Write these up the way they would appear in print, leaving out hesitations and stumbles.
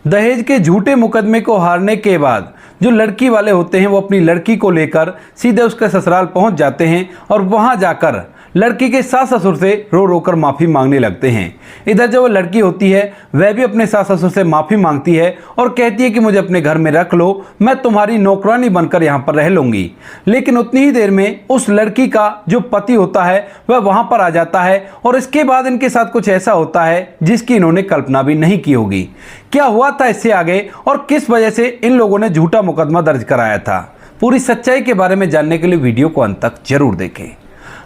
दहेज के झूठे मुकदमे को हारने के बाद जो लड़की वाले होते हैं वो अपनी लड़की को लेकर सीधे उसके ससुराल पहुंच जाते हैं और वहां जाकर लड़की के सास ससुर से रो रो कर माफ़ी मांगने लगते हैं। इधर जो वो लड़की होती है वह भी अपने सास ससुर से माफ़ी मांगती है और कहती है कि मुझे अपने घर में रख लो, मैं तुम्हारी नौकरानी बनकर यहाँ पर रह लूँगी। लेकिन उतनी ही देर में उस लड़की का जो पति होता है वह वहाँ पर आ जाता है और इसके बाद इनके साथ कुछ ऐसा होता है जिसकी इन्होंने कल्पना भी नहीं की होगी। क्या हुआ था इससे आगे और किस वजह से इन लोगों ने झूठा मुकदमा दर्ज कराया था, पूरी सच्चाई के बारे में जानने के लिए वीडियो को अंत तक जरूर देखें।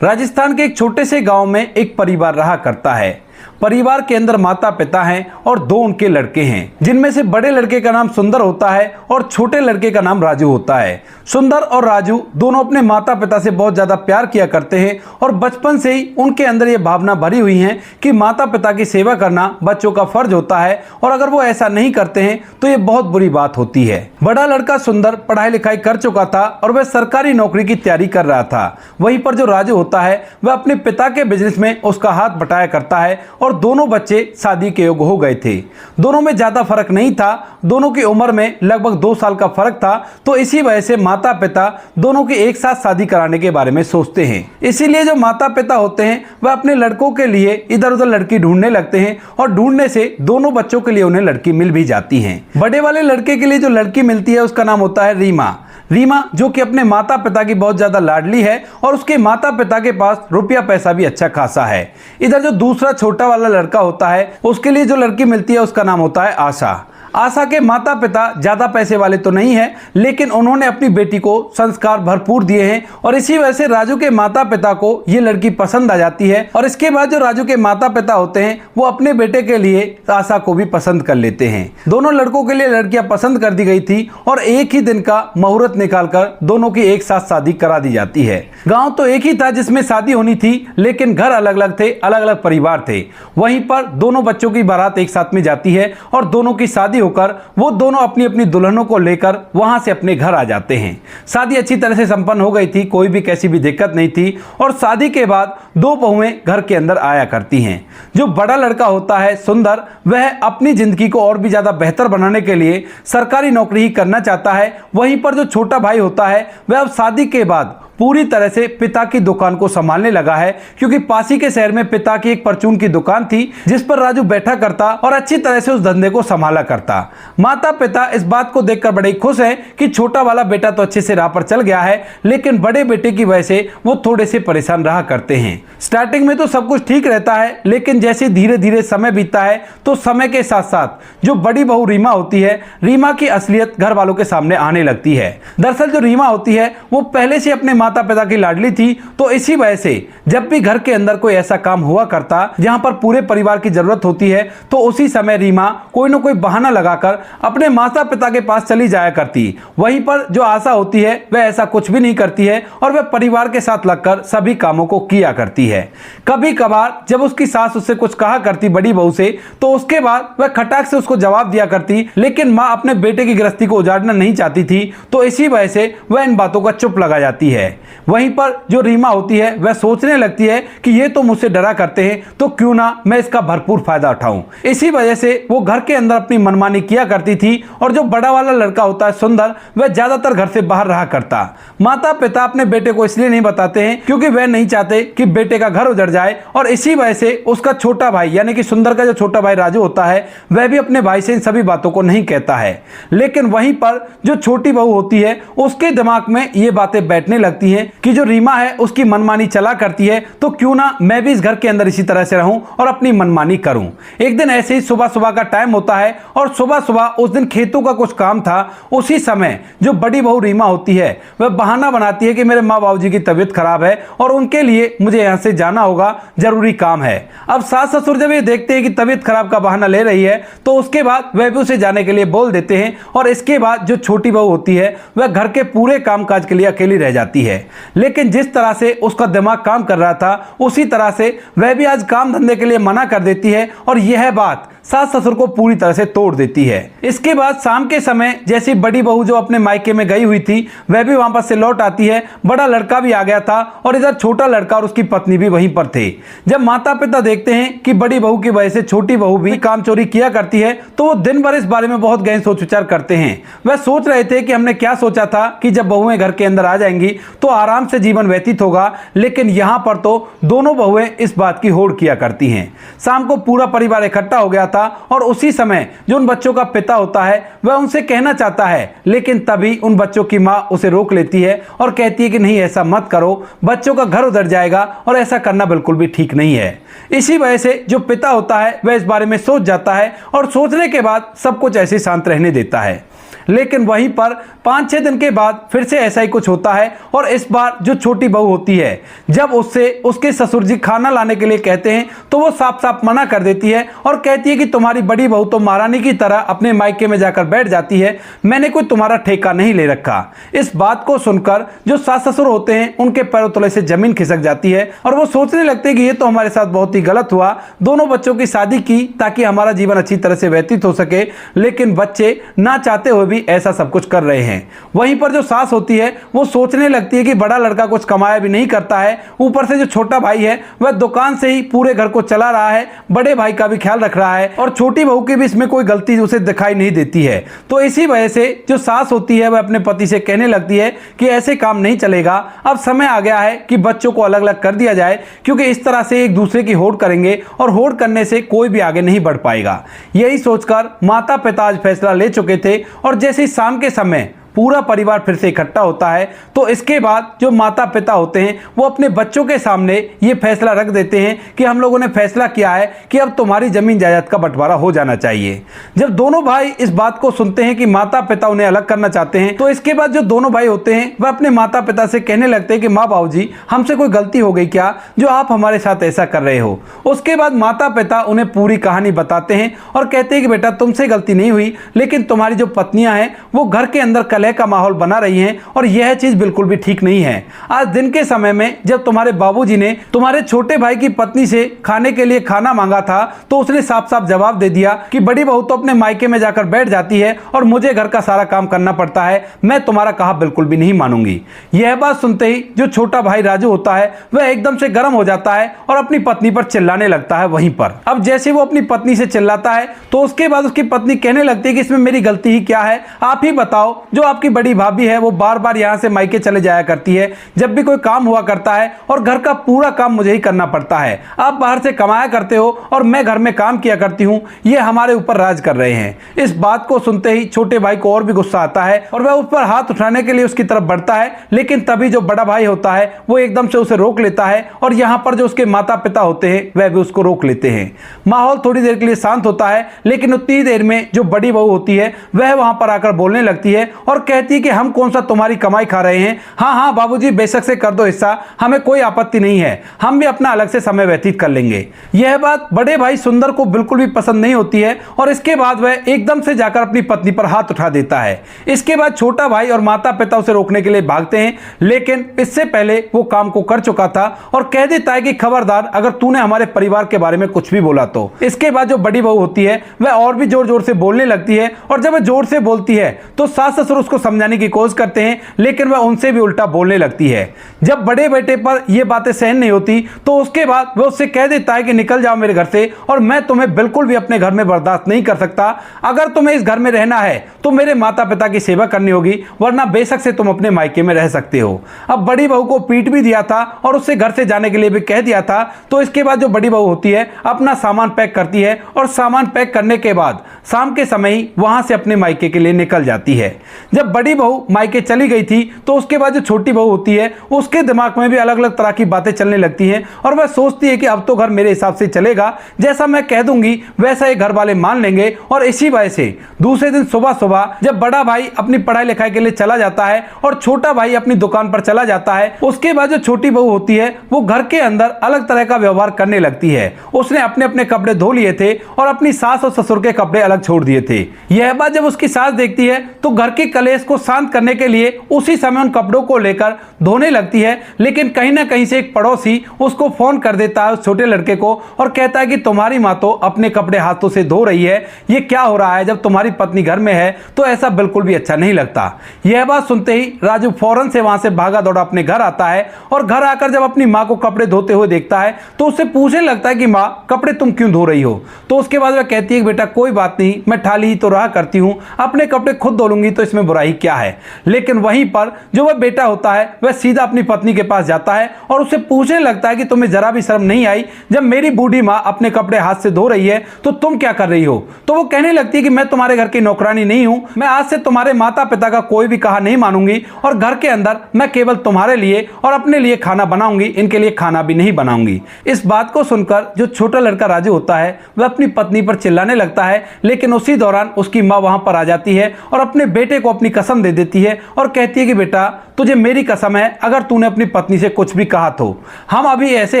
राजस्थान के एक छोटे से गांव में एक परिवार रहा करता है। परिवार के अंदर माता पिता हैं और दो उनके लड़के हैं, जिनमें से बड़े लड़के का नाम सुंदर होता है और छोटे लड़के का नाम राजू होता है। सुंदर और राजू दोनों अपने माता पिता से बहुत ज़्यादा प्यार किया करते हैं और बचपन से ही उनके अंदर ये भावना भरी हुई है कि माता पिता की सेवा करना बच्चों का फर्ज होता है और अगर वो ऐसा नहीं करते हैं तो ये बहुत बुरी बात होती है। बड़ा लड़का सुंदर पढ़ाई लिखाई कर चुका था और वह सरकारी नौकरी की तैयारी कर रहा था। वहीं पर जो राजू होता है वह अपने पिता के बिजनेस में उसका हाथ बटाया करता है और दोनों बच्चे शादी के योग्य हो गए थे। दोनों में ज्यादा फर्क नहीं था, दोनों की उम्र में लगभग 2 साल का फर्क था। तो इसी वजह से माता पिता दोनों की एक साथ शादी कराने के बारे में सोचते हैं। इसीलिए जो माता पिता होते हैं वह अपने लड़कों के लिए इधर उधर लड़की ढूंढने लगते हैं और ढूंढने से दोनों बच्चों के लिए उन्हें लड़की मिल भी जाती है। बड़े वाले लड़के के लिए जो लड़की मिलती है उसका नाम होता है रीमा। रीमा जो कि अपने माता पिता की बहुत ज्यादा लाडली है और उसके माता पिता के पास रुपया पैसा भी अच्छा खासा है। इधर जो दूसरा छोटा वाला लड़का होता है उसके लिए जो लड़की मिलती है उसका नाम होता है आशा। आशा के माता पिता ज्यादा पैसे वाले तो नहीं है, लेकिन उन्होंने अपनी बेटी को संस्कार भरपूर दिए हैं और इसी वजह से राजू के माता पिता को ये लड़की पसंद आ जाती है। और इसके बाद जो राजू के माता पिता होते हैं वो अपने बेटे के लिए आशा को भी पसंद कर लेते हैं। दोनों लड़कों के लिए लड़कियां पसंद कर दी गई थी और एक ही दिन का मुहूर्त निकालकर दोनों की एक साथ शादी करा दी जाती है। गाँव तो एक ही था जिसमें शादी होनी थी, लेकिन घर अलग अलग थे, अलग अलग परिवार थे। वहीं पर दोनों बच्चों की बारात एक साथ में जाती है और दोनों की शादी होकर वो दोनों अपनी अपनी दुल्हनों को लेकर वहां से अपने घर आ जाते हैं। शादी अच्छी तरह से संपन्न हो गई थी, कोई भी कैसी भी दिक्कत नहीं थी और शादी के बाद 2 बहुएं घर के अंदर आया करती हैं। जो बड़ा लड़का होता है सुंदर, वह अपनी जिंदगी को और भी ज्यादा बेहतर बनाने के लिए सरकारी नौकरी ही करना चाहता है। वहीं पर जो छोटा भाई होता है वह अब शादी के बाद पूरी तरह से पिता की दुकान को संभालने लगा है, क्योंकि पास ही के शहर में पिता की एक परचून की दुकान थी जिस पर राजू बैठा करता और अच्छी तरह से उस धंधे को संभाला करता। माता पिता इस बात को देखकर बड़े खुश हैं कि छोटा वाला बेटा तो अच्छे से राह पर चल गया है, लेकिन बड़े बेटे की वजह से वो थोड़े से परेशान रहा करते हैं। स्टार्टिंग में तो सब कुछ ठीक रहता है, लेकिन जैसे धीरे धीरे समय बीतता है तो समय के साथ साथ जो बड़ी बहू रीमा होती है, रीमा की असलियत घर वालों के सामने आने लगती है। दरअसल जो रीमा होती है वो पहले से अपने माता पिता की लाडली थी, तो इसी वजह से जब भी घर के अंदर कोई ऐसा काम हुआ करता जहां पर पूरे परिवार की जरूरत होती है तो उसी समय रीमा कोई ना कोई बहाना लगाकर अपने माता पिता के पास चली जाया करती। वहीं पर जो आशा होती है वह ऐसा कुछ भी नहीं करती है और वह परिवार के साथ लगकर सभी कामों को किया करती है। कभी कभार जब उसकी सास उससे कुछ कहा करती बड़ी बहू से, तो उसके बाद वह खटाक से उसको जवाब दिया करती, लेकिन माँ अपने बेटे की गृहस्थी को उजाड़ना नहीं चाहती थी, तो इसी वजह से वह इन बातों का चुप लगा जाती है। वहीं पर जो रीमा होती है वह सोचने लगती है कि ये तो मुझसे डरा करते हैं, तो क्यों ना मैं इसका भरपूर फायदा उठाऊं। इसी वजह से वो घर के अंदर अपनी मनमानी किया करती थी और जो बड़ा वाला लड़का होता है सुंदर, वह ज्यादातर घर से बाहर रहा करता। माता पिता अपने बेटे को इसलिए नहीं बताते हैं क्योंकि वह नहीं चाहते कि बेटे का घर उजड़ जाए, और इसी वजह से उसका छोटा भाई यानी कि सुंदर का जो छोटा भाई राजू होता है वह भी अपने भाई से इन सभी बातों को नहीं कहता है। लेकिन वहीं पर जो छोटी बहू होती है उसके दिमाग में ये बातें बैठने लगती हैं कि जो रीमा है उसकी मनमानी चला करती है, तो क्यों ना मैं भी इस घर के अंदर इसी तरह से रहूं और अपनी मनमानी करूं। एक दिन ऐसे ही सुबह सुबह का टाइम होता है और सुबह सुबह उस दिन खेतों का कुछ काम था। उसी समय जो बड़ी बहू रीमा होती है वह बहाना बनाती है कि मेरे माँ बाबू जी की तबीयत खराब है और उनके लिए मुझे यहाँ से जाना होगा, जरूरी काम है। अब सास ससुर जब ये देखते हैं कि तबीयत खराब का बहाना ले रही है तो उसके बाद वह भी उसे जाने के लिए बोल देते हैं और इसके बाद जो छोटी बहू होती है वह घर के पूरे कामकाज के लिए अकेली रह जाती है। लेकिन जिस तरह से उसका दिमाग काम कर रहा था उसी तरह से वह भी आज काम धंधे के लिए मना कर देती है और यह बात सास ससुर को पूरी तरह से तोड़ देती है। इसके बाद शाम के समय जैसी बड़ी बहू जो अपने मायके में गई हुई थी वह भी वहां पर से लौट आती है। बड़ा लड़का भी आ गया था और इधर छोटा लड़का और उसकी पत्नी भी वहीं पर थे। जब माता पिता देखते हैं कि बड़ी बहू की वजह से छोटी बहू भी काम चोरी किया करती है तो वो दिन भर इस बारे में बहुत गहन सोच विचार करते हैं। वह सोच रहे थे कि हमने क्या सोचा था कि जब बहुएं घर के अंदर आ जाएंगी तो आराम से जीवन व्यतीत होगा, लेकिन यहां पर तो दोनों बहुएं इस बात की होड़ किया करती हैं। शाम को पूरा परिवार इकट्ठा हो गया था और उसी समय जो उन बच्चों का पिता होता है वह उनसे कहना चाहता है, लेकिन तभी उन बच्चों की मां उसे रोक लेती है और कहती है कि नहीं ऐसा मत करो, बच्चों का घर उधर जाएगा और ऐसा करना बिल्कुल भी ठीक नहीं है। इसी वजह से जो पिता होता है वह इस बारे में सोच जाता है और सोचने के बाद सब कुछ ऐसे शांत रहने देता है। लेकिन वहीं पर 5-6 दिन के बाद फिर से ऐसा ही कुछ होता है और इस बार जो छोटी बहू होती है जब उससे उसके ससुर जी खाना लाने के लिए कहते हैं तो वो साफ साफ मना कर देती है और कहती है कि तुम्हारी बड़ी बहू तो महारानी की तरह अपने मायके में जाकर बैठ जाती है, मैंने कोई तुम्हारा ठेका नहीं ले रखा। इस बात को सुनकर जो सास ससुर होते हैं उनके पैरों तले से जमीन खिसक जाती है और वो सोचने लगते हैं कि ये तो हमारे साथ बहुत ही गलत हुआ। दोनों बच्चों की शादी की ताकि हमारा जीवन अच्छी तरह से व्यतीत हो सके, लेकिन बच्चे ना चाहते हुए भी ऐसा सब कुछ कर रहे हैं। वहीं पर जो सास होती है वो सोचने लगती है कि बड़ा लड़का कुछ कमाया भी नहीं करता है, ऊपर से जो छोटा भाई है वह दुकान से ही पूरे घर को चला रहा है, बड़े भाई का भी ख्याल रख रहा है और छोटी बहू की भी इसमें कोई गलती उसे दिखाई नहीं देती है। तो इसी वजह से जो सास होती है वह अपने पति से कहने लगती है कि ऐसे काम नहीं चलेगा, अब समय आ गया है कि बच्चों को अलग अलग कर दिया जाए, क्योंकि इस तरह से एक दूसरे की होड़ करेंगे और होड़ करने से कोई भी आगे नहीं बढ़ पाएगा। यही सोचकर माता पिता आज फैसला ले चुके थे और जैसे ही शाम के समय पूरा परिवार फिर से इकट्ठा होता है तो इसके बाद जो माता पिता होते हैं वो अपने बच्चों के सामने ये फैसला रख देते हैं कि हम लोगों ने फैसला किया है कि अब तुम्हारी जमीन जायदाद का बंटवारा हो जाना चाहिए। जब दोनों भाई इस बात को सुनते हैं कि माता पिता उन्हें अलग करना चाहते हैं तो इसके बाद जो दोनों भाई होते हैं वह अपने माता पिता से कहने लगते हैं कि माँ बाबू जी हमसे कोई गलती हो गई क्या जो आप हमारे साथ ऐसा कर रहे हो। उसके बाद माता पिता उन्हें पूरी कहानी बताते हैं और कहते हैं कि बेटा तुमसे गलती नहीं हुई, लेकिन तुम्हारी जो पत्नियां हैं वो घर के अंदर कलह का माहौल बना रही हैं और यह चीज बिल्कुल भी ठीक नहीं है। आज दिन के समय में जब तुम्हारे बाबूजी ने तुम्हारे छोटे भाई की पत्नी से खाने के लिए खाना मांगा था तो उसने साफ साफ जवाब दे दिया कि बड़ी बहू तो अपने मायके में जाकर बैठ जाती है और मुझे घर का सारा काम करना पड़ता है, मैं तुम्हारा कहा बिल्कुल भी नहीं मानूंगी। यह बात सुनते ही जो छोटा भाई राजू होता है वह एकदम से गर्म हो जाता है और अपनी पत्नी पर चिल्लाने लगता है। वहीं पर अब जैसे वो अपनी पत्नी से चिल्लाता है तो उसके बाद उसकी पत्नी कहने लगती है कि इसमें मेरी गलती ही क्या है, आप ही बताओ। जो आपकी बड़ी भाभी है वो बार बार यहां से मायके चले जाया करती है, जब भी कोई काम हुआ करता है और घर का पूरा काम मुझे ही करना पड़ता है। आप बाहर से कमाया करते हो और मैं घर में काम किया करती हूं, ये हमारे ऊपर राज कर रहे हैं। इस बात को सुनते ही छोटे भाई को और भी गुस्सा आता है और वह उस पर हाथ उठाने के लिए उसकी तरफ बढ़ता है, लेकिन तभी जो बड़ा भाई होता है वो एकदम से उसे रोक लेता है और यहां पर जो उसके माता पिता होते हैं वह भी उसको रोक लेते हैं। माहौल थोड़ी देर के लिए शांत होता है, लेकिन उतनी देर में जो बड़ी बहू होती है वह वहां पर आकर बोलने लगती है और कहती है कि हम कौन सा तुम्हारी कमाई खा रहे हैं। हाँ हाँ बाबूजी बेशक से कर दो हिस्सा, हमें कोई आपत्ति नहीं है, हम भी अपना अलग से समय व्यतीत कर लेंगे। यह बात बड़े भाई सुंदर को बिल्कुल भी पसंद नहीं होती है और इसके बाद वह एकदम से जाकर अपनी पत्नी पर हाथ उठा देता है। इसके बाद छोटा भाई और माता पिता उसे रोकने के लिए भागते हैं, लेकिन इससे पहले वो काम को कर चुका था और कह देता है कि खबरदार अगर तूने हमारे परिवार के बारे में कुछ भी बोला तो। इसके बाद जो बड़ी बहू होती है वह और भी जोर जोर से बोलने लगती है और जब वह जोर से बोलती है तो सास ससुर उसको समझाने की कोशिश करते हैं, लेकिन वह उनसे भी उल्टा बोलने लगती है। जब बड़े बेटे पर यह बातें सहन नहीं होती तो उसके बाद वह उससे कह देता है कि निकल जाओ मेरे घर से और मैं तुम्हें बिल्कुल भी अपने घर में बर्दाश्त नहीं कर सकता। अगर तुम्हें इस घर में रहना है तो मेरे माता पिता की सेवा करनी होगी, वरना बेशक से तुम अपने मायके में रह सकते हो। अब बड़ी बहू को पीट भी दिया था और उससे घर से जाने के लिए भी कह दिया था। तो इसके बाद जो बड़ी बहू होती है अपना सामान पैक करती है और सामान पैक करने के बाद शाम के समय ही वहां से अपने मायके के लिए निकल जाती है। जब बड़ी बहू मायके चली गई थी तो उसके बाद जो छोटी बहू होती है उसके दिमाग में भी अलग अलग तरह की बातें चलने लगती हैं और वह सोचती है कि अब तो घर मेरे हिसाब से चलेगा, जैसा मैं कह दूंगी वैसा ही घर वाले मान लेंगे। और इसी वजह से दूसरे दिन सुबह सुबह जब बड़ा भाई अपनी पढ़ाई लिखाई के लिए चला जाता है और छोटा भाई अपनी दुकान पर चला जाता है, उसके बाद जो छोटी बहू होती है वो घर के अंदर अलग तरह का व्यवहार करने लगती है। उसने अपने अपने कपड़े धो लिए थे और अपनी सास और ससुर के कपड़े अलग छोड़ दिए थे। यह बात जब उसकी सास देखती है तो घर के कलेश कलेश को शांत करने के लिए उसी समय उन कपड़ों को लेकर धोने लगती है, लेकिन कहीं ना कहीं से एक पड़ोसी उसको फोन कर देता है उस छोटे लड़के को और कहता है कि तुम्हारी माँ तो अपने कपड़े हाथों से धो रही है, ये क्या हो रहा है, जब तुम्हारी पत्नी घर में है तो ऐसा बिल्कुल भी अच्छा नहीं लगता। यह बात सुनते ही राजू फौरन से वहां से भागा दौड़ा अपने घर आता है और घर आकर जब अपनी माँ को कपड़े धोते हुए देखता है तो उससे पूछने लगता है कि माँ कपड़े तुम क्यों धो रही हो। तो उसके बाद वह कहती है कि बेटा कोई बात नहीं, मैं ठाली ही तो रहा करती हूँ, अपने कपड़े खुद धो लूंगी तो इसमें बुराई क्या है। लेकिन वहीं पर जो वह बेटा होता है वह सीधा अपनी पत्नी के पास जाता है और उससे पूछने लगता है कि तुम्हें जरा भी शर्म नहीं आई, जब मेरी बूढ़ी माँ अपने कपड़े हाथ से धो रही है तो तुम क्या कर रही हो। तो वो कहने लगती है कि मैं तुम्हारे घर की नौकरानी नहीं हूं, मैं आज से तुम्हारे माता पिता का कोई भी कहा नहीं मानूंगी और घर के अंदर मैं केवल तुम्हारे लिए और अपने लिए खाना बनाऊंगी, इनके लिए खाना भी नहीं बनाऊंगी। इस बात को सुनकर जो छोटा लड़का राजू होता है वह अपनी पत्नी पर चिल्लाने लगता है, लेकिन उसी दौरान उसकी माँ वहां पर आ जाती है और अपने बेटे को अपनी कसम दे देती है और कहती है कि बेटा तुझे मेरी कसम है, अगर तूने अपनी पत्नी से कुछ भी कहा तो हम अभी ऐसे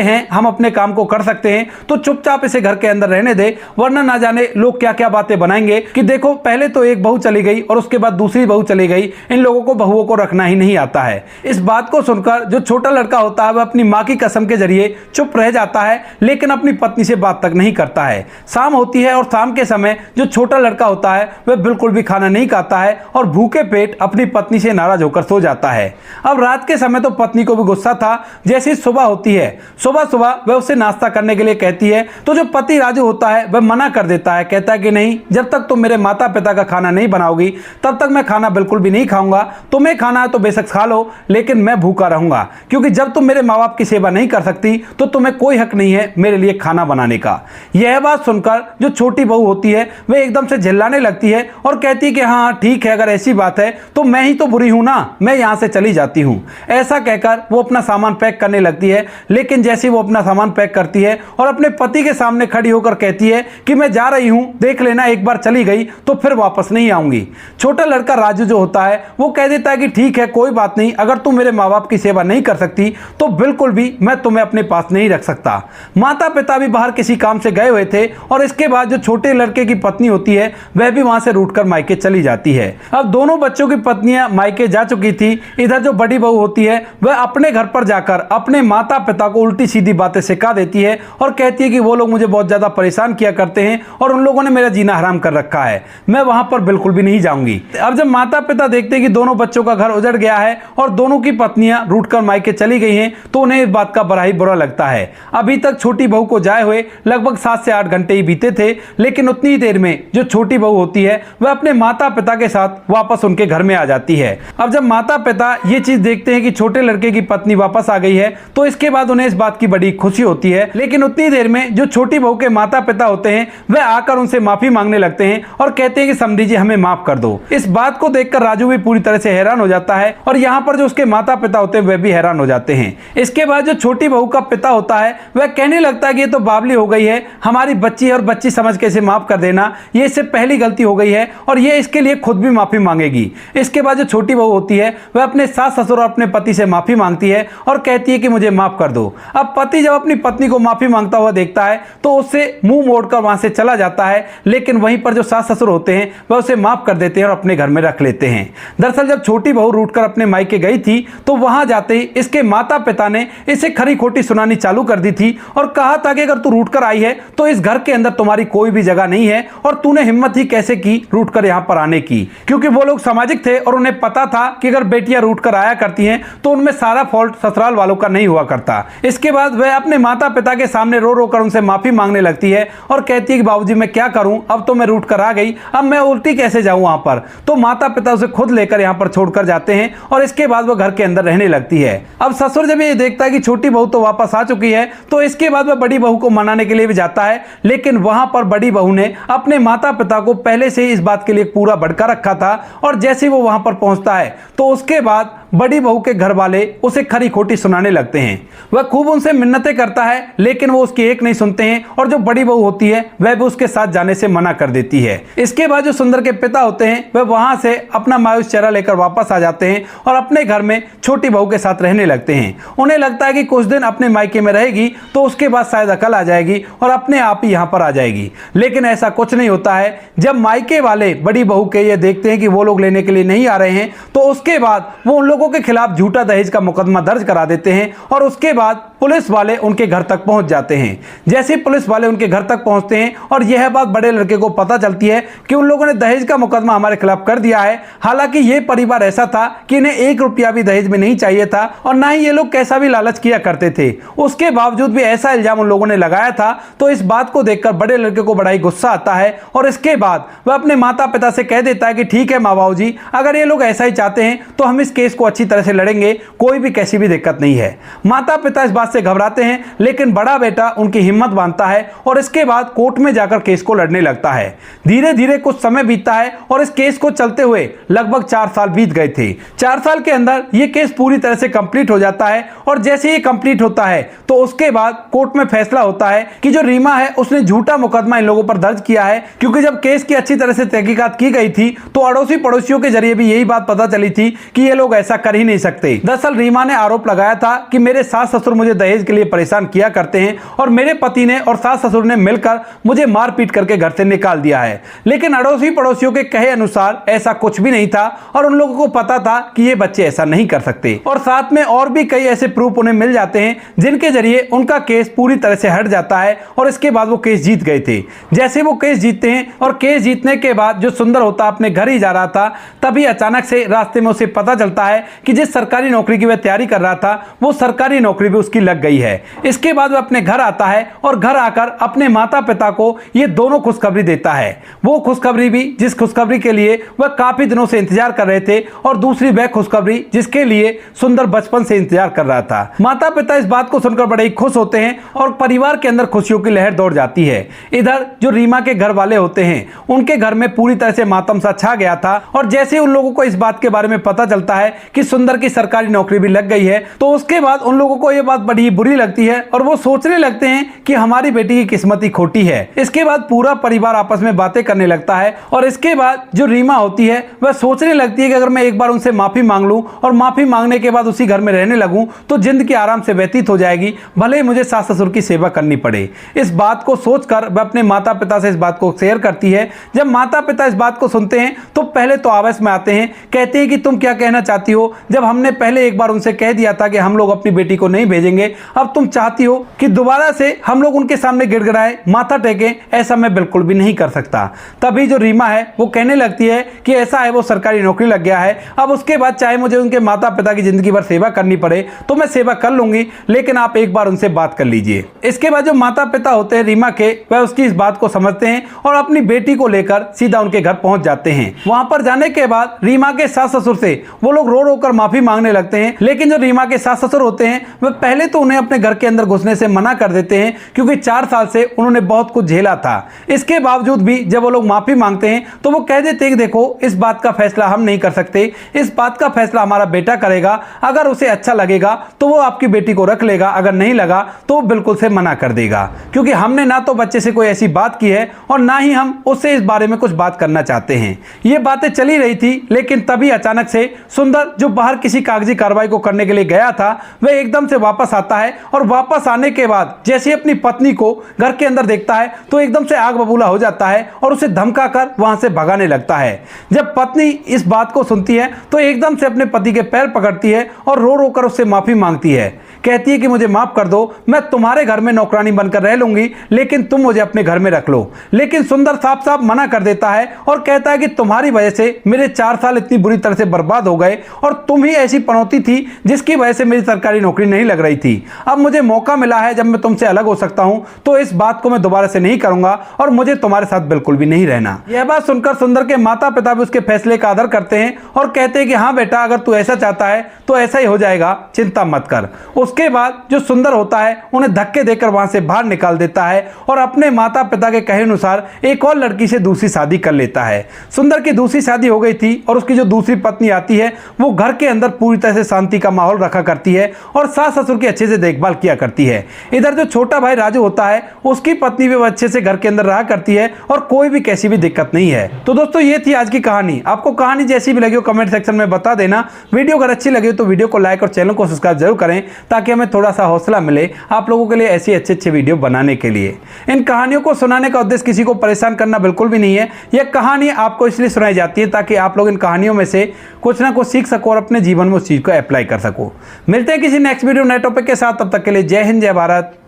हैं, हम अपने काम को कर सकते हैं, तो चुपचाप इसे घर के अंदर रहने दे, वरना ना जाने लोग क्या क्या बातें बनाएंगे कि देखो पहले तो एक बहू चली गई और उसके बाद दूसरी बहू चली गई, इन लोगों को बहुओं को रखना ही नहीं आता है। इस बात को सुनकर जो छोटा लड़का होता है वह अपनी माँ की कसम के जरिए चुप रह जाता है, लेकिन अपनी पत्नी से बात तक नहीं करता है। शाम होती है और शाम के समय जो छोटा लड़का होता है वह बिल्कुल भी खाना नहीं खाता है और भूखे पेट अपनी पत्नी से नाराज होकर सो जाता है। अब रात के समय तो पत्नी को भी गुस्सा था, जैसी सुबह होती है सुबह सुबह वह उसे नाश्ता करने के लिए कहती है तो जो पति राजू होता है वह मना कर देता है, कहता है कि नहीं, जब तक तुम मेरे माता पिता का खाना नहीं बनाओगी तब तक मैं खाना बिल्कुल भी नहीं खाऊंगा, तुम्हें खाना है तो बेशक खा लो लेकिन मैं भूखा रहूंगा, क्योंकि जब तुम मेरे माँ बाप की सेवा नहीं कर सकती तो तुम्हें कोई हक नहीं है मेरे लिए खाना बनाने का। यह बात सुनकर जो छोटी बहू होती है वह एकदम से झिल्लाने लगती है और कहती है कि हाँ ठीक है, अगर ऐसी बात है तो मैं ही तो बुरी हूं ना, मैं यहां से चली जाती हूं। ऐसा कहकर वो अपना सामान पैक करने लगती है, लेकिन जैसे वो अपना सामान पैक करती है और अपने पति के सामने खड़ी होकर कहती है कि मैं जा रही हूं, देख लेना एक बार चली गई तो फिर वापस नहीं आऊंगी। छोटा लड़का राजू जो होता है वो कह देता है कि ठीक है कोई बात नहीं, अगर तुम मेरे माँ बाप की सेवा नहीं कर सकती तो बिल्कुल भी मैं तुम्हें अपने पास नहीं रख सकता। माता पिता भी बाहर किसी काम से गए हुए थे और इसके बाद जो छोटे लड़के की पत्नी होती है वह भी वहां से रूठकर मायके चली जाती है। अब दोनों बच्चों की पत्नियां मायके जा चुकी थी, इधर जो बड़ी बहू होती है वह अपने घर पर जाकर अपने माता पिता को उल्टी सीधी बातें सिखा देती है और कहती है कि वो लोग मुझे बहुत ज्यादा परेशान किया करते हैं और उन लोगों ने मेरा जीना हराम कर रखा है, मैं वहां पर बिल्कुल भी नहीं जाऊंगी। अब जब माता पिता देखते हैं कि दोनों बच्चों का घर उजड़ गया है और दोनों की पत्नियां रूठकर मायके चली गई हैं तो उन्हें इस बात का बड़ा ही बुरा लगता है। अभी तक छोटी बहू को जाए हुए लगभग 7 से 8 घंटे ही बीते थे, लेकिन उतनी ही देर में जो छोटी बहू होती है वह अपने माता पिता के साथ वापस उनके घर में आ जाती है। अब जब माता पिता ये चीज देखते हैं कि छोटे लड़के की पत्नी वापस आ गई है तो इसके बाद उन्हें इस बात की बड़ी खुशी होती है, लेकिन उतनी देर में जो छोटी बहू के माता पिता होते हैं वह आकर उनसे माफी मांगने लगते हैं और कहते हैं कि समधी जी हमें माफ कर दो। इस बात को देखकर राजू भी पूरी तरह से हैरान हो जाता है और यहाँ पर जो उसके माता पिता होते हैं वह भी हैरान हो जाते हैं। इसके बाद जो छोटी बहू का पिता होता है वह कहने लगता है कि ये तो बावली हो गई है, हमारी बच्ची है और बच्ची समझ के इसे माफ कर देना, ये इससे पहली गलती हो गई है और ये इसके लिए खुद भी माफी मांगेगी। इसके बाद जो छोटी बहू होती है वह अपने सास ससुर और अपने पति से माफी मांगती है और कहती है कि मुझे माफ कर दो। अब पति जब अपनी पत्नी को माफी मांगता हुआ देखता है तो उससे मुंह मोड़कर वहां से चला जाता है, लेकिन वहीं पर जो सास ससुर होते हैं वह उसे माफ कर देते हैं और अपने घर में रख लेते हैं। दरअसल जब छोटी बहू रूठकर अपने मायके गई थी तो वहां जाते ही इसके माता पिता ने इसे खरी खोटी सुनानी चालू कर दी थी और कहा था कि अगर तू रूठकर आई है तो इस घर के अंदर तुम्हारी कोई भी जगह नहीं है और तूने हिम्मत ही कैसे की रूठकर यहां पर आने की, क्योंकि वो लोग सामाजिक थे और उन्हें पता था कि अगर बेटियां रूठकर आया करती हैं तो उनमें सारा फॉल्ट ससुराल वालों का नहीं हुआ करता। इसके बाद वह अपने माता पिता के सामने रो रो कर उनसे माफी मांगने लगती है और कहती है कि बाबूजी मैं क्या करूं, अब तो मैं रूठकर आ गई, अब मैं उल्टी कैसे जाऊं वहां पर। तो माता पिता उसे खुद लेकर यहां पर छोड़कर जाते हैं और इसके बाद वह घर के अंदर रहने लगती है। अब ससुर जब ये देखता है कि छोटी बहू तो वापस आ चुकी है तो इसके बाद वह बड़ी बहू को मनाने के लिए भी जाता है, लेकिन वहां पर बड़ी बहू ने अपने माता पिता को पहले से ही इस बात के लिए पूरा भड़का रखा था और जैसे वो वहां पर पहुंचता है तो उसके बाद बड़ी बहू के घर वाले उसे खरी खोटी सुनाने लगते हैं। वह खूब उनसे मिन्नतें करता है, लेकिन वो उसकी एक नहीं सुनते हैं और जो बड़ी बहू होती है वह भी उसके साथ जाने से मना कर देती है। इसके बाद जो सुंदर के पिता होते हैं वह वहां से अपना मायूस चेहरा लेकर वापस आ जाते हैं और अपने घर में छोटी बहू के साथ रहने लगते हैं। उन्हें लगता है कि कुछ दिन अपने मायके में रहेगी तो उसके बाद शायद अकल आ जाएगी और अपने आप ही यहाँ पर आ जाएगी, लेकिन ऐसा कुछ नहीं होता है। जब मायके वाले बड़ी बहू के ये देखते हैं कि वो लोग लेने के लिए नहीं आ रहे हैं तो उसके बाद वो उन लोगों के खिलाफ झूठा दहेज का मुकदमा दर्ज करा देते हैं और उसके बाद पुलिस वाले उनके घर तक पहुंच जाते हैं। जैसे पुलिस वाले उनके घर तक पहुंचते हैं और यह बात बड़े लड़के को पता चलती है कि उन लोगों ने दहेज का मुकदमा हमारे खिलाफ कर दिया है। हालांकि यह परिवार ऐसा था कि इन्हें 1 रुपया भी दहेज में नहीं चाहिए था और ना ही ये लोग कैसा भी लालच किया करते थे। उसके बावजूद भी ऐसा इल्जाम उन लोगों ने लगाया था। तो इस बात को देखकर बड़े लड़के को बड़ा ही गुस्सा आता है और इसके बाद वह अपने माता पिता से कह देता है कि ठीक है माँ बाबू जी, अगर ये लोग ऐसा ही चाहते हैं तो हम इस केस को अच्छी तरह से लड़ेंगे, कोई भी कैसी भी दिक्कत नहीं है। माता पिता इस बात से घबराते हैं, लेकिन बड़ा बेटा उनकी हिम्मत बांधता है और इसके बाद कोर्ट में जाकर केस को लड़ने लगता है। धीरे धीरे कुछ समय बीतता है और इस केस को चलते हुए लगभग 4 साल बीत गए थे। 4 साल के अंदर यह केस पूरी तरह से कंप्लीट हो जाता है और जैसे ही कंप्लीट होता है तो उसके बाद कोर्ट में फैसला होता है कि जो रीमा है उसने झूठा मुकदमा इन लोगों पर दर्ज किया है, क्योंकि जब केस की अच्छी तरह से तहकीकात की गई थी तो अड़ोसी पड़ोसियों के जरिए भी यही बात पता चली थी कि ये लोग ऐसा कर ही नहीं सकते। दरअसल रीमा ने आरोप लगाया था कि मेरे सास ससुर मुझे दहेज के लिए परेशान किया करते हैं और मेरे पति ने और सास ससुर ने मिलकर मुझे मार पीट करके घर से निकाल दिया है। लेकिन अड़ोसी पड़ोसियों के कहे अनुसार ऐसा कुछ भी नहीं था और उन लोगों को पता था कि ये बच्चे ऐसा नहीं कर सकते और साथ में और भी कई ऐसे प्रूफ उन्हें मिल जाते हैं जिनके जरिए उनका केस पूरी तरह से हट जाता है और इसके बाद वो केस जीत गए थे। जैसे वो केस जीतते हैं और केस जीतने के बाद जो सुंदर होता अपने घर ही जा रहा था, तभी अचानक से रास्ते में उसे पता चलता है कि जिस सरकारी नौकरी की वह तैयारी कर रहा था वो सरकारी नौकरी भी उसकी लग गई है। इसके बाद वह अपने घर आता है और घर आकर अपने माता पिता को ये दोनों खुशखबरी देता है। वो खुशखबरी भी जिस खुशखबरी के लिए वह काफी दिनों से इंतजार कर रहे थे और दूसरी वह खुशखबरी जिसके लिए सुंदर बचपन से इंतजार कर रहा था। माता पिता इस बात को सुनकर बड़े ही खुश होते हैं और परिवार के अंदर खुशियों की लहर दौड़ जाती है। इधर जो रीमा के घर वाले होते हैं उनके घर में पूरी तरह से मातम सा छा गया था और जैसे ही उन लोगों को इस बात के बारे में पता चलता है कि सुंदर की सरकारी नौकरी भी लग गई है तो उसके बाद उन लोगों को यह बात बड़ी ही बुरी लगती है और वो सोचने लगते हैं कि हमारी बेटी की किस्मत ही खोटी है। इसके बाद पूरा परिवार आपस में बातें करने लगता है और इसके बाद जो रीमा होती है वह सोचने लगती है कि अगर मैं एक बार उनसे माफी मांग लूं और माफी मांगने के बाद उसी घर में रहने लगूं तो जिंदगी आराम से व्यतीत हो जाएगी, भले ही मुझे सास ससुर की सेवा करनी पड़े। इस बात को सोचकर वह अपने माता पिता से इस बात को शेयर करती है। जब माता पिता इस बात को सुनते हैं तो पहले तो आवेश में आते हैं, कहते हैं कि तुम क्या कहना चाहती हो, जब हमने पहले एक बार उनसे कह दिया था कि हम लोग अपनी बेटी को नहीं भेजेंगे, अब तुम चाहती हो कि दोबारा से हम लोग उनके सामने गिड़गिड़ाएं, माथा टेकें। ऐसा मैं बिल्कुल भी नहीं कर सकता। तभी जो रीमा है वो कहने लगती है कि ऐसा है वो सरकारी नौकरी लग गया है, अब उसके बाद चाहे मुझे उनके माता पिता की जिंदगी भर सेवा करनी पड़े तो मैं सेवा कर लूंगी, लेकिन आप एक बार उनसे बात कर लीजिए। इसके बाद जो माता पिता होते हैं रीमा के, वह उसकी इस बात को समझते हैं और अपनी बेटी को लेकर सीधा उनके घर पहुंच जाते हैं। वहां पर जाने के बाद रीमा के सास ससुर से वो लोग रो रो कर माफी मांगने लगते हैं, लेकिन जो रीमा के सास ससुर होते हैं वह पहले तो उन्हें अपने घर के अंदर घुसने से मना कर देते हैं, क्योंकि 4 साल से उन्होंने बहुत कुछ झेला था। इसके बावजूद भी जब वो लोग माफी मांगते हैं तो वो कह देते हैं कि देखो इस बात का फैसला हम नहीं कर सकते, इस बात का फैसला हमारा बेटा करेगा, अगर उसे अच्छा लगेगा तो वो आपकी बेटी को रख लेगा, अगर नहीं लगा तो वो बिल्कुल से मना कर देगा, क्योंकि हमने ना तो बच्चे से कोई ऐसी बात की है और ना ही हम उससे इस बारे में कुछ बात करना चाहते हैं। ये बातें चली रही थी, लेकिन तभी अचानक से सुंदर जो बाहर किसी कागजी कार्रवाई को करने के लिए गया था वह एकदम से वापस आता है और वापस आने के बाद जैसे अपनी पत्नी को घर के अंदर देखता है तो एकदम से आग बबूला हो जाता है और उसे धमकाकर वहां से भगाने लगता है। जब पत्नी इस बात को सुनती है तो एकदम से अपने पति के पैर पकड़ती है और रो रो कर उससे माफी मांगती है, कहती है कि मुझे माफ कर दो, मैं तुम्हारे घर में नौकरानी बनकर रह लूंगी, लेकिन तुम मुझे अपने घर में रख लो। लेकिन सुंदर साफ साफ मना कर देता है और कहता है कि तुम्हारी वजह से मेरे 4 साल इतनी बुरी तरह से बर्बाद हो गए और तुम ही ऐसी पनौती थी जिसकी वजह से मेरी सरकारी नौकरी नहीं लग रही थी। अब मुझे मौका मिला है जब मैं तुमसे अलग हो सकता हूं तो इस बात को मैं दोबारा से नहीं करूंगा और मुझे तुम्हारे साथ बिल्कुल भी नहीं रहना। यह बात सुनकर सुंदर के माता पिता भी उसके फैसले का आदर करते हैं और कहते हैं कि हाँ बेटा, अगर तू ऐसा चाहता है तो ऐसा ही हो जाएगा, चिंता मत कर। उसके बाद जो सुंदर होता है उन्हें धक्के देकर वहां से बाहर निकाल देता है और अपने माता पिता के कहे अनुसार एक और लड़की से दूसरी शादी कर लेता है। सुंदर की दूसरी शादी हो गई थी और उसकी जो दूसरी पत्नी आती है वो घर के अंदर पूरी तरह से शांति का माहौल रखा करती है और सास ससुर की अच्छे से देखभाल किया करती है। इधर जो छोटा भाई राजू होता है उसकी पत्नी भी अच्छे से घर के अंदर रहा करती है और कोई भी कैसी भी दिक्कत नहीं है। तो दोस्तों ये थी आज की कहानी। आपको कहानी जैसी भी लगी हो कमेंट सेक्शन में बता देना। वीडियो अगर अच्छी लगी हो तो वीडियो को लाइक और चैनल को सब्सक्राइब जरूर करें ताकि हमें थोड़ा सा हौसला मिले आप लोगों के लिए ऐसी अच्छे वीडियो बनाने के लिए। इन कहानियों को सुनाने का उद्देश्य किसी को परेशान करना बिल्कुल भी नहीं है। यह कहानी आपको इसलिए सुनाई जाती है ताकि आप लोग इन कहानियों में से कुछ ना कुछ सीख सको और अपने जीवन में उस चीज को अप्लाई कर सको। मिलते हैं किसी नेक्स्ट वीडियो नए टॉपिक के साथ। तब तक के लिए जय हिंद, जय भारत,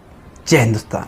जय हिंदुस्तान।